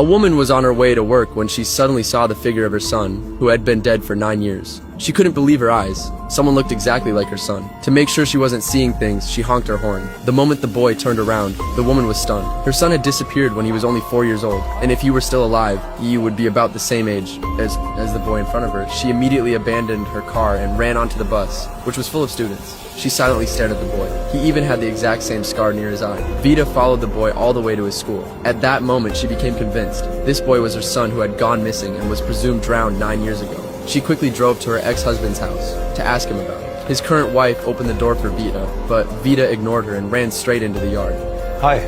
A woman was on her way to work when she suddenly saw the figure of her son, who had been dead for 9 years. She couldn't believe her eyes. Someone looked exactly like her son. To make sure she wasn't seeing things, she honked her horn. The moment the boy turned around, the woman was stunned. Her son had disappeared when he was only 4 years old, and if he were still alive, he would be about the same age as the boy in front of her. She immediately abandoned her car and ran onto the bus, which was full of students. She silently stared at the boy. He even had the exact same scar near his eye. Vita followed the boy all the way to his school. At that moment, she became convinced this boy was her son who had gone missing and was presumed drowned 9 years ago. She quickly drove to her ex-husband's house to ask him about it. His current wife opened the door for Vita, but Vita ignored her and ran straight into the yard. Hi.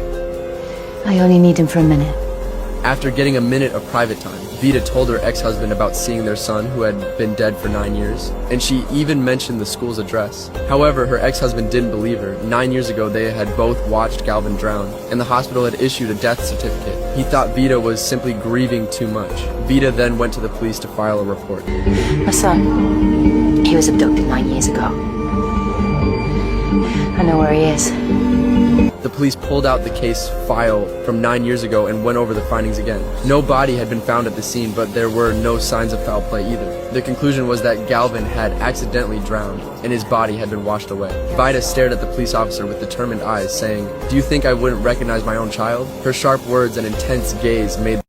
I only need him for a minute. After getting a minute of private time, Vita told her ex-husband about seeing their son who had been dead for 9 years, and she even mentioned the school's address. However, her ex-husband didn't believe her. 9 years ago, they had both watched Galvin drown, and the hospital had issued a death certificate. He thought Vita was simply grieving too much. Vita then went to the police to file a report. My son, he was abducted 9 years ago. I know where he is. The police pulled out the case file from 9 years ago and went over the findings again. No body had been found at the scene, but there were no signs of foul play either. The conclusion was that Galvin had accidentally drowned, and his body had been washed away. Vita stared at the police officer with determined eyes, saying, "Do you think I wouldn't recognize my own child?" Her sharp words and intense gaze made